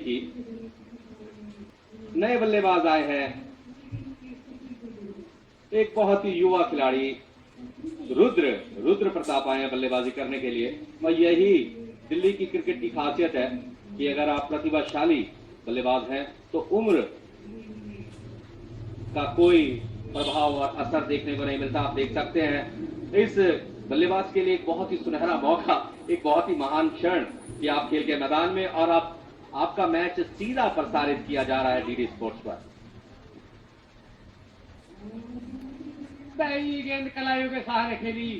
की। नए बल्लेबाज आए हैं, एक बहुत ही युवा खिलाड़ी रुद्र प्रताप आए हैं बल्लेबाजी करने के लिए। और यही दिल्ली की क्रिकेट की खासियत है कि अगर आप प्रतिभाशाली बल्लेबाज हैं तो उम्र का कोई प्रभाव और असर देखने को नहीं मिलता। आप देख सकते हैं इस बल्लेबाज के लिए एक बहुत ही सुनहरा मौका, एक बहुत ही महान क्षण कि आप खेल के मैदान में और आपका मैच सीधा प्रसारित किया जा रहा है डीडी स्पोर्ट्स पर। पहली गेंद कलाइयों के सहारे खेली,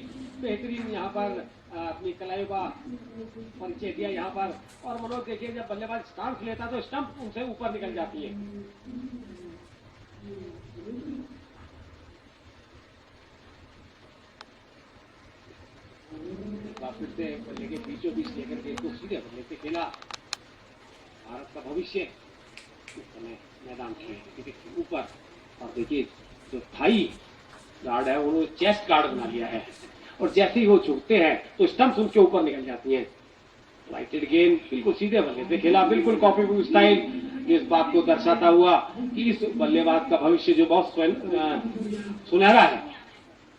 बेहतरीन यहाँ पर अपनी कलाइयों का परिचय दिया यहाँ पर। और मनोज देखिए, जब बल्लेबाज स्टांस लेता तो स्टंप उनसे ऊपर निकल जाती है। फिर से बल्ले के बीचों बीच लेकर के इसको सीधे बल्ले से खेला। भारत का भविष्य इस समय मैदान के ऊपर। और देखिए जो थाई गार्ड है उन्होंने चेस्ट गार्ड बना लिया है, और जैसे ही वो झुकते हैं तो स्टंप्स उनके ऊपर निकल जाती हैं। लाइटेड गेंद बिल्कुल सीधे बल्ले से खेला, बिल्कुल कॉपी बुक स्टाइल, इस बात को दर्शाता हुआ कि इस बल्लेबाज का भविष्य जो बहुत सुनहरा है।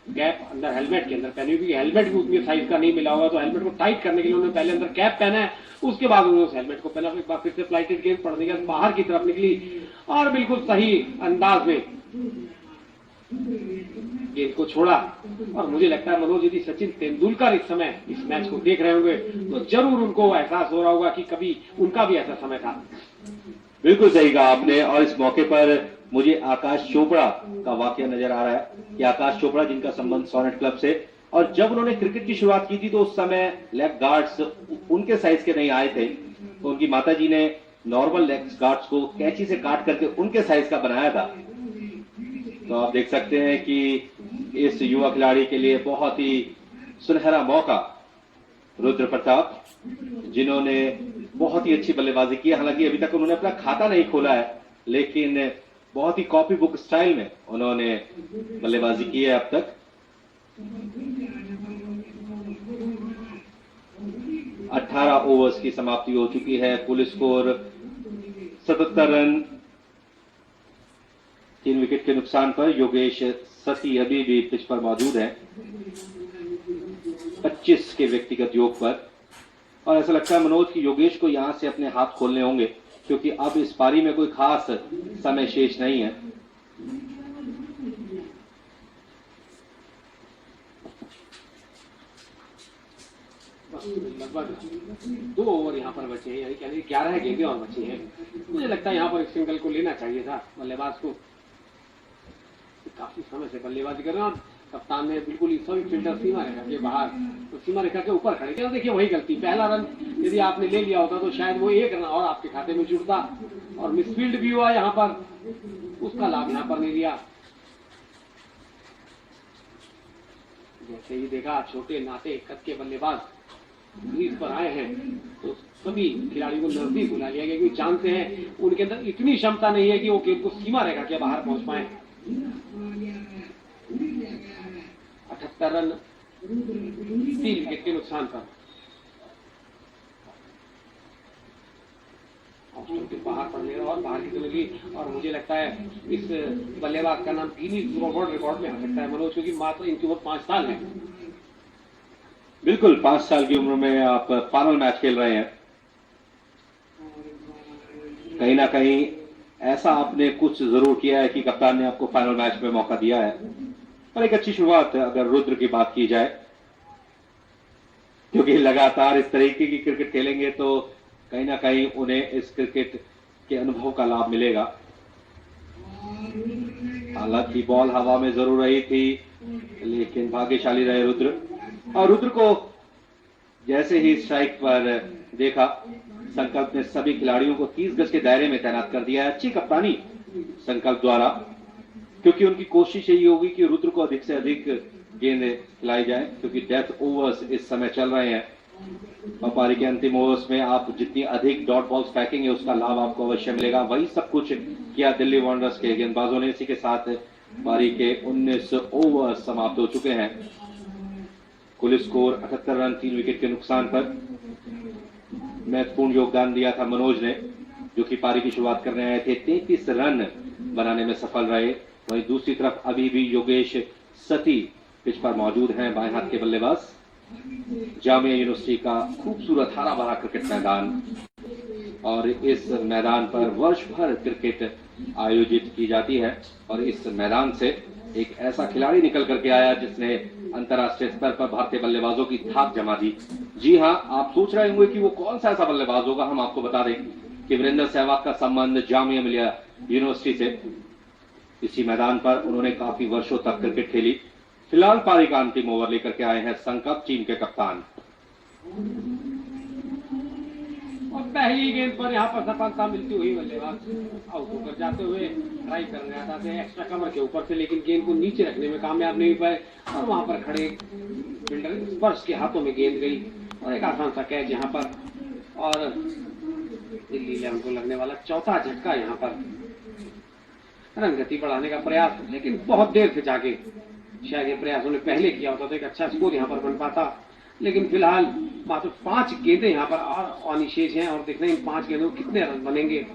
कैप अंदर हेलमेट के अंदर पहनी, क्योंकि हेलमेट भी उतनी साइज का नहीं मिला होगा, तो हेलमेट को टाइट करने के लिए उन्होंने पहले अंदर कैप पहना है, उसके बाद उन्होंने उस हेलमेट को पहना। एक बार फिर से फ्लाइटेड गेंद पड़ने के बाहर की तरफ निकली और बिल्कुल सही अंदाज में गेंद को छोड़ा। और मुझे लगता है मनोज, यदि सचिन तेंदुलकर इस समय इस मैच को देख रहे होंगे तो जरूर उनको एहसास हो रहा होगा कि कभी उनका भी ऐसा समय था। बिल्कुल सही कहा आपने। और इस मौके पर मुझे आकाश चोपड़ा का वाकया नजर आ रहा है कि आकाश चोपड़ा जिनका संबंध सोनेट क्लब से, और जब उन्होंने क्रिकेट की शुरुआत की थी तो उस समय लेग गार्ड्स उनके साइज के नहीं आए थे, तो उनकी माताजी ने नॉर्मल लेग गार्ड्स को कैंची से काट करके उनके साइज का बनाया था। तो आप देख सकते हैं कि इस युवा खिलाड़ी के लिए बहुत ही सुनहरा मौका, रुद्र प्रताप जिन्होंने बहुत ही अच्छी बल्लेबाजी की। हालांकि अभी तक उन्होंने अपना खाता नहीं खोला है, लेकिन बहुत ही कॉपी बुक स्टाइल में उन्होंने बल्लेबाजी की है अब तक। 18 ओवर्स की समाप्ति हो चुकी है। कुल स्कोर 77 रन, 3 विकेट के नुकसान पर। योगेश ससी अभी भी पिच पर मौजूद है 25 के व्यक्तिगत योग पर। और ऐसा लगता है मनोज कि योगेश को यहां से अपने हाथ खोलने होंगे, क्योंकि अब इस पारी में कोई खास समय शेष नहीं है। लगभग 2 ओवर यहाँ पर बचे हैं, यानी 11 गेंदें और बची हैं। मुझे लगता है यहाँ पर एक सिंगल को लेना चाहिए था बल्लेबाज को। काफी समय से बल्लेबाजी कर रहे हैं, कप्तान ने बिल्कुल सभी फील्डर सीमा रेखा के बाहर, तो सीमा रेखा के ऊपर खड़े थे। देखिए वही गलती, पहला रन यदि आपने ले लिया होता तो शायद वो 1 रन और आपके खाते में जुड़ता, और मिसफील्ड भी हुआ यहाँ पर, उसका लाभ यहाँ पर नहीं लिया। जैसे ही देखा छोटे नाटे कद के बल्लेबाज क्रीज पर आए हैं तो सभी खिलाड़ियों को नजदीक बुला लिया गया, क्योंकि जानते हैं उनके अंदर इतनी क्षमता नहीं है कि वो गेंद को सीमा रेखा के बाहर पहुंच पाए। 78 रन 3 विकेट के नुकसान पर। बाहर पड़ने और बाहर की चलेगी, और मुझे लगता है इस बल्लेबाज का नाम गिनीज वर्ल्ड रिकॉर्ड में आ सकता है मनोज, क्योंकि मात्र इनकी उम्र 5 साल है। बिल्कुल 5 साल की उम्र में आप फाइनल मैच खेल रहे हैं। कहीं ना कहीं ऐसा आपने कुछ जरूर किया है कि कप्तान ने आपको फाइनल मैच में मौका दिया है। और एक अच्छी शुरुआत अगर रुद्र की बात की जाए, क्योंकि लगातार इस तरीके की क्रिकेट खेलेंगे तो कहीं ना कहीं उन्हें इस क्रिकेट के अनुभव का लाभ मिलेगा। हालांकि बॉल हवा में जरूर रही थी, लेकिन भाग्यशाली रहे रुद्र। और रुद्र को जैसे ही स्ट्राइक पर देखा, संकल्प ने सभी खिलाड़ियों को 30 गज के दायरे में तैनात कर दिया है। अच्छी कप्तानी संकल्प द्वारा, क्योंकि उनकी कोशिश यही होगी कि रुद्र को अधिक से अधिक गेंदें खिलाई जाए, क्योंकि डेथ ओवर्स इस समय चल रहे हैं। और पारी के अंतिम ओवर्स में आप जितनी अधिक डॉट बॉल्स फेंकेंगे उसका लाभ आपको अवश्य मिलेगा। वही सब कुछ किया दिल्ली वांडरर्स के गेंदबाजों ने। इसी के साथ पारी के 19 ओवर समाप्त हो चुके हैं। कुल स्कोर 78 रन 3 विकेट के नुकसान पर। महत्वपूर्ण योगदान दिया था मनोज ने। जो कि पारी की शुरुआत करने आए थे, 33 रन बनाने में सफल रहे। वहीं दूसरी तरफ अभी भी योगेश सती पिच पर मौजूद हैं, बाएं हाथ के बल्लेबाज। जामिया यूनिवर्सिटी का खूबसूरत हरा भरा क्रिकेट मैदान, और इस मैदान पर वर्ष भर क्रिकेट आयोजित की जाती है। और इस मैदान से एक ऐसा खिलाड़ी निकल करके आया जिसने अंतर्राष्ट्रीय स्तर पर भारतीय बल्लेबाजों की थाप जमा दी। जी हां, आप सोच रहे होंगे कि वो कौन सा ऐसा बल्लेबाज होगा। हम आपको बता दें कि वीरेंद्र सहवाग का संबंध जामिया मिलिया यूनिवर्सिटी से। इसी मैदान पर उन्होंने काफी वर्षों तक क्रिकेट खेली। फिलहाल पारी का अंतिम ओवर लेकर के आए हैं संकप, टीम के कप्तान। और पहली गेंद पर यहाँ पर सफलता मिलती हुई बल्लेबाज आउट होकर जाते हुए ट्राई कर रहे थे एक्स्ट्रा कवर के ऊपर से, लेकिन गेंद को नीचे रखने में कामयाब नहीं पाए और वहां पर खड़े फील्डर स्पर्श के हाथों में गेंद गई और एक आसान सा कैच यहाँ पर। और दिल्ली 11 को लगने वाला चौथा झटका यहाँ पर। रन गति बढ़ाने का प्रयास, लेकिन बहुत देर से जाके शायद ये प्रयास उन्हें पहले किया होता तो एक अच्छा स्कोर यहाँ पर बन पाता। लेकिन फिलहाल मात्र 5 गेंदें यहाँ पर ऑन शेष हैं और देखते हैं इन 5 गेंदों कितने रन बनेंगे।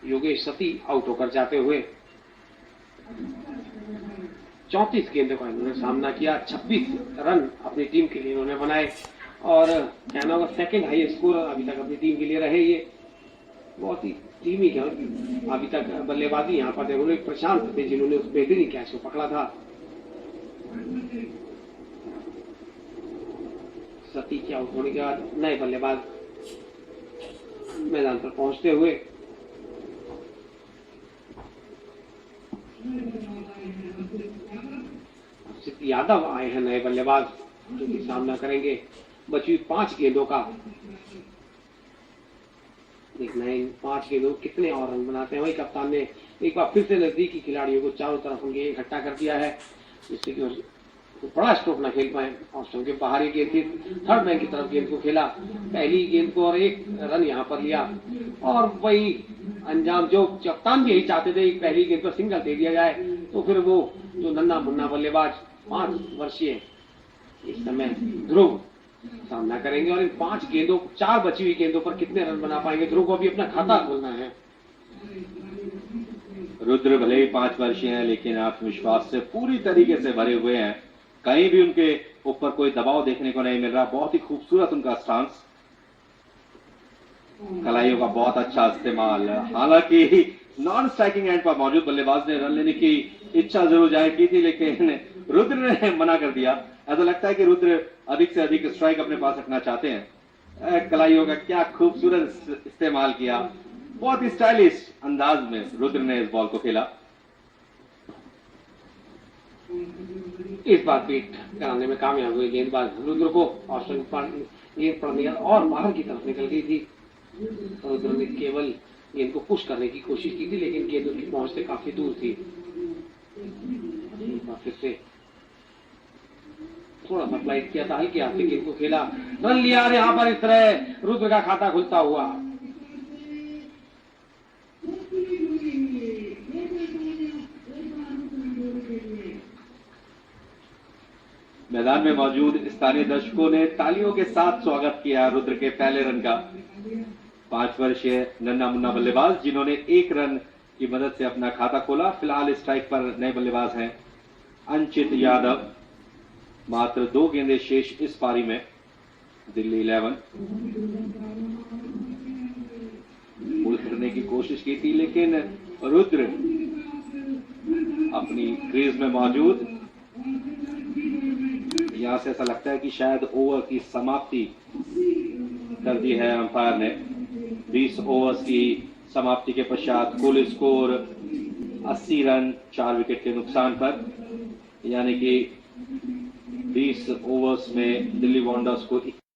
योगेश सती आउट होकर जाते हुए 34 गेंदों का इन्होंने सामना किया, 26 रन अपनी टीम के लिए इन्होंने बनाए और कहना होगा सेकेंड हाईएस्ट स्कोर अभी तक अपनी टीम के लिए रहे। ये बहुत ही टीमी है अभी तक बल्लेबाजी यहाँ पर देखो, प्रशांत थे जिन्होंने उस बेहतरीन कैच को पकड़ा था। सती के आउट होने के बाद नए बल्लेबाज मैदान पर पहुंचते हुए सिर्फ यादव आए हैं नए बल्लेबाज, जो कि सामना करेंगे बची हुई 5 गेंदों का। देखना है इन 5 गेंदों कितने और रन बनाते हैं। वही कप्तान ने एक बार फिर से नजदीकी खिलाड़ियों को चारों तरफ उनके इकट्ठा कर दिया है, जिससे कि तो बड़ा स्ट्रोक ना खेल पाए। ऑप्शन के बाहर ही गेंद थी, थर्ड मैन की तरफ गेंद को खेला, पहली गेंद को और 1 रन यहाँ पर लिया। और वही अंजाम जो कप्तान भी यही चाहते थे, पहली गेंद पर सिंगल दे दिया जाए तो फिर वो जो नन्ना मुन्ना बल्लेबाज 5 वर्षीय इस समय ध्रुव सामना करेंगे। और इन 5 गेंदों 4 बची हुई गेंदों पर कितने रन बना पाएंगे। ध्रुव को भी अपना खाता खोलना है। रुद्र भले ही 5 वर्षीय हैं, लेकिन आत्मविश्वास से पूरी तरीके से भरे हुए हैं। कहीं भी उनके ऊपर कोई दबाव देखने को नहीं मिल रहा। बहुत ही खूबसूरत उनका स्टांस, कलाइयों का बहुत अच्छा इस्तेमाल। हालांकि नॉन स्ट्राइकिंग एंड पर मौजूद बल्लेबाज ने रन लेने की इच्छा जरूर जाहिर की थी, लेकिन रुद्र ने मना कर दिया। ऐसा लगता है कि रुद्र अधिक से अधिक स्ट्राइक अपने पास रखना चाहते हैं। कलाइयों का क्या खूबसूरत इस्तेमाल किया, बहुत ही स्टाइलिश अंदाज में रुद्र ने इस बॉल को खेला। इस बार बीट कराने में कामयाब हुए गेंदबाज रुद्र को। ऑस्ट्रेलियन गेंद पड़ने और बाहर की तरफ निकल गई थी। रुद्र ने केवल गेंद को पुश करने की कोशिश की थी, लेकिन गेंद उनकी पहुंच से काफी दूर थी। फिर से थोड़ा सा फ्लाइट किया था, हल्के हाथ से गेंद को खेला, रन लिया। और यहाँ पर इस तरह रुद्र का खाता खुलता हुआ। मैदान में मौजूद स्थानीय दर्शकों ने तालियों के साथ स्वागत किया रुद्र के पहले रन का। 5 वर्षीय नन्ना मुन्ना बल्लेबाज जिन्होंने 1 रन की मदद से अपना खाता खोला। फिलहाल स्ट्राइक पर नए बल्लेबाज हैं अंचित यादव। मात्र 2 गेंदें शेष इस पारी में। दिल्ली 11 पुल करने की कोशिश की थी, लेकिन रुद्र अपनी क्रीज में मौजूद। यहां से ऐसा लगता है कि शायद ओवर की समाप्ति कर दी है अंपायर ने। 20 ओवर्स की समाप्ति के पश्चात कुल स्कोर 80 रन 4 विकेट के नुकसान पर, यानी कि 20 ओवर्स में दिल्ली वॉन्डर्स को